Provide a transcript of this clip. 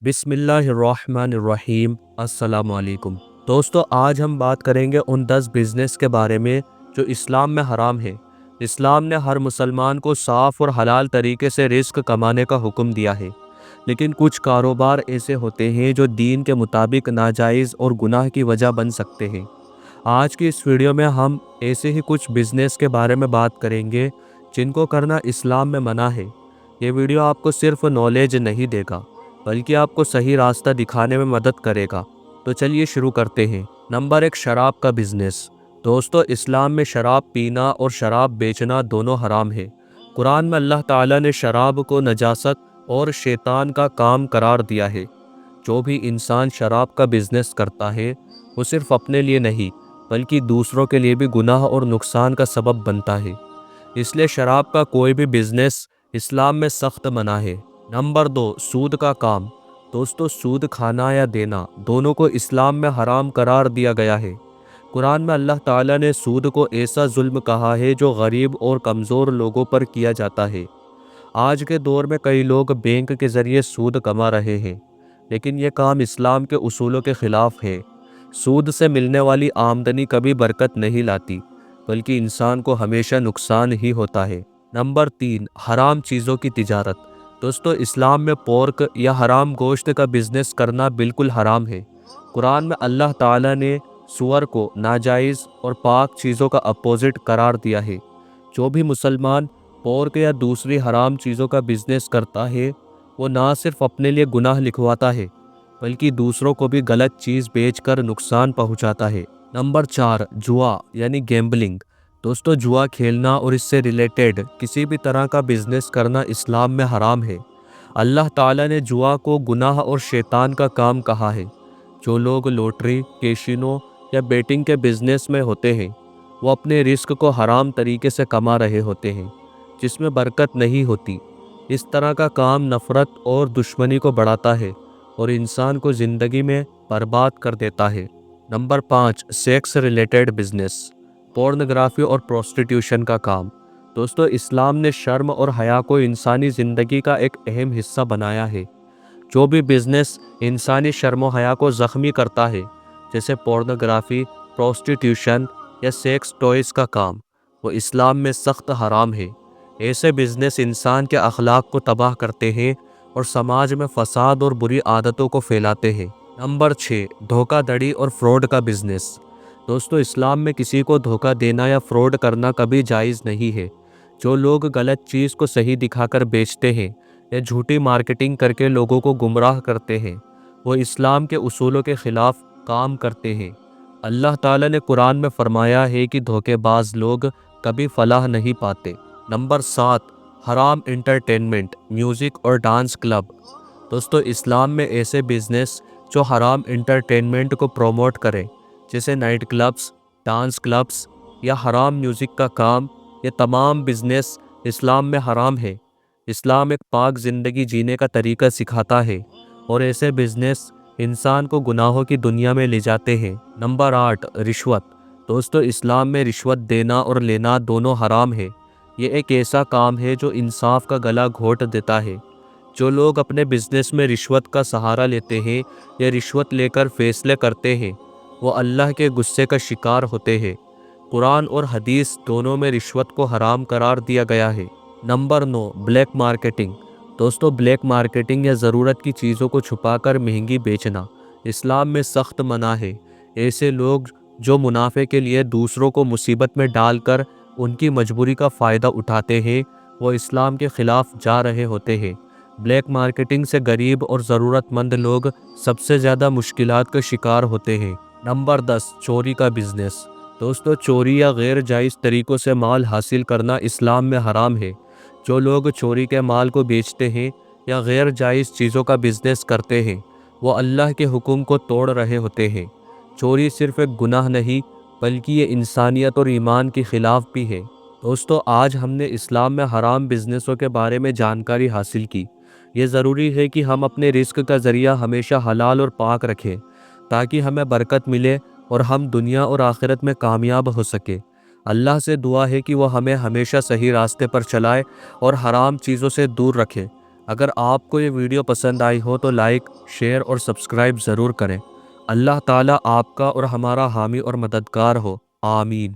बिस्मिल्लाहिर्रहमानिर्रहीम। अस्सलाम वालेकुम दोस्तों, आज हम बात करेंगे उन 10 बिज़नेस के बारे में जो इस्लाम में हराम है। इस्लाम ने हर मुसलमान को साफ़ और हलाल तरीके से रिस्क कमाने का हुक्म दिया है, लेकिन कुछ कारोबार ऐसे होते हैं जो दीन के मुताबिक नाजायज़ और गुनाह की वजह बन सकते हैं। आज की इस वीडियो में हम ऐसे ही कुछ बिज़नेस के बारे में बात करेंगे जिनको करना इस्लाम में मना है। ये वीडियो आपको सिर्फ नॉलेज नहीं देगा, बल्कि आपको सही रास्ता दिखाने में मदद करेगा। तो चलिए शुरू करते हैं। नंबर 1, शराब का बिजनेस। दोस्तों, इस्लाम में शराब पीना और शराब बेचना दोनों हराम है। कुरान में अल्लाह ताला ने शराब को नजासत और शैतान का काम करार दिया है। जो भी इंसान शराब का बिजनेस करता है वो सिर्फ अपने लिए नहीं बल्कि दूसरों के लिए भी गुनाह और नुकसान का सबब बनता है। इसलिए शराब का कोई भी बिजनेस इस्लाम में सख्त मना है। नंबर 2, सूद का काम। दोस्तों, सूद खाना या देना दोनों को इस्लाम में हराम करार दिया गया है। कुरान में अल्लाह ताला ने सूद को ऐसा जुल्म कहा है जो गरीब और कमज़ोर लोगों पर किया जाता है। आज के दौर में कई लोग बैंक के ज़रिए सूद कमा रहे हैं, लेकिन ये काम इस्लाम के उसूलों के ख़िलाफ़ है। सूद से मिलने वाली आमदनी कभी बरकत नहीं लाती, बल्कि इंसान को हमेशा नुकसान ही होता है। नंबर 3, हराम चीज़ों की तिजारत। दोस्तों, इस्लाम में पोर्क या हराम गोश्त का बिजनेस करना बिल्कुल हराम है। कुरान में अल्लाह ताला ने सुअर को नाजायज़ और पाक चीज़ों का अपोजिट करार दिया है। जो भी मुसलमान पोर्क या दूसरी हराम चीज़ों का बिजनेस करता है वो ना सिर्फ अपने लिए गुनाह लिखवाता है, बल्कि दूसरों को भी गलत चीज़ बेचकर नुकसान पहुंचाता है। नंबर 4, जुआ यानी गैम्बलिंग। दोस्तों, जुआ खेलना और इससे रिलेटेड किसी भी तरह का बिजनेस करना इस्लाम में हराम है। अल्लाह ताला ने जुआ को गुनाह और शैतान का काम कहा है। जो लोग लॉटरी, कैसीनो या बेटिंग के बिजनेस में होते हैं वो अपने रिस्क को हराम तरीके से कमा रहे होते हैं, जिसमें बरकत नहीं होती। इस तरह का काम नफ़रत और दुश्मनी को बढ़ाता है और इंसान को ज़िंदगी में बर्बाद कर देता है। Number 5, sex related business. Pornography और प्रोस्टिट्यूशन का काम। दोस्तों, इस्लाम ने शर्म और हया को इंसानी ज़िंदगी का एक अहम हिस्सा बनाया है। जो भी बिजनेस इंसानी शर्म और हया को ज़ख्मी करता है, जैसे पोर्नोग्राफी, प्रोस्टिट्यूशन या सेक्स टॉयज़ का काम, वो इस्लाम में सख्त हराम है। ऐसे बिजनेस इंसान के अखलाक को तबाह करते हैं और समाज में फसाद और बुरी आदतों को फैलाते हैं। नंबर 6, धोखाधड़ी और फ्रॉड का बिजनेस। दोस्तों, इस्लाम में किसी को धोखा देना या फ्रॉड करना कभी जायज़ नहीं है। जो लोग गलत चीज़ को सही दिखाकर बेचते हैं या झूठी मार्केटिंग करके लोगों को गुमराह करते हैं, वो इस्लाम के उसूलों के ख़िलाफ़ काम करते हैं। अल्लाह ताला ने कुरान में फरमाया है कि धोखेबाज लोग कभी फलाह नहीं पाते। नंबर 7, हराम एंटरटेनमेंट, म्यूज़िक और डांस क्लब। दोस्तों, इस्लाम में ऐसे बिजनेस जो हराम एंटरटेनमेंट को प्रोमोट करें, जैसे नाइट क्लब्स, डांस क्लब्स या हराम म्यूज़िक का काम, ये तमाम बिजनेस इस्लाम में हराम है। इस्लाम एक पाक ज़िंदगी जीने का तरीका सिखाता है और ऐसे बिजनेस इंसान को गुनाहों की दुनिया में ले जाते हैं। नंबर 8, रिश्वत। दोस्तों, इस्लाम में रिश्वत देना और लेना दोनों हराम है। ये एक ऐसा काम है जो इंसाफ का गला घोट देता है। जो लोग अपने बिजनेस में रिश्वत का सहारा लेते हैं या रिश्वत लेकर फैसले करते हैं, वो अल्लाह के गुस्से का शिकार होते हैं। कुरान और हदीस दोनों में रिश्वत को हराम करार दिया गया है। Number 9, black marketing. दोस्तों, ब्लैक मार्केटिंग या ज़रूरत की चीज़ों को छुपाकर महंगी बेचना इस्लाम में सख्त मना है। ऐसे लोग जो मुनाफे के लिए दूसरों को मुसीबत में डालकर उनकी मजबूरी का फ़ायदा उठाते हैं, वो इस्लाम के ख़िलाफ़ जा रहे होते हैं। ब्लैक मार्केटिंग से गरीब और ज़रूरतमंद लोग सबसे ज़्यादा मुश्किलात का शिकार होते हैं। नंबर 10, चोरी का बिजनेस। दोस्तों, चोरी या गैर जायज़ तरीक़ों से माल हासिल करना इस्लाम में हराम है। जो लोग चोरी के माल को बेचते हैं या गैर जायज़ चीज़ों का बिजनेस करते हैं, वो अल्लाह के हुक्म को तोड़ रहे होते हैं। चोरी सिर्फ़ एक गुनाह नहीं, बल्कि ये इंसानियत और ईमान के ख़िलाफ़ भी है। दोस्तों, आज हमने इस्लाम में हराम बिजनेसों के बारे में जानकारी हासिल की। ये ज़रूरी है कि हम अपने रिस्क का ज़रिया हमेशा हलाल और पाक रखें, ताकि हमें बरकत मिले और हम दुनिया और आखिरत में कामयाब हो सके। अल्लाह से दुआ है कि वो हमें हमेशा सही रास्ते पर चलाए और हराम चीज़ों से दूर रखे। اگر آپ کو یہ ویڈیو پسند آئی ہو تو لائک، شیئر اور سبسکرائب ضرور کریں۔ اللہ تعالیٰ آپ کا اور ہمارا حامی اور مددگار ہو، آمین۔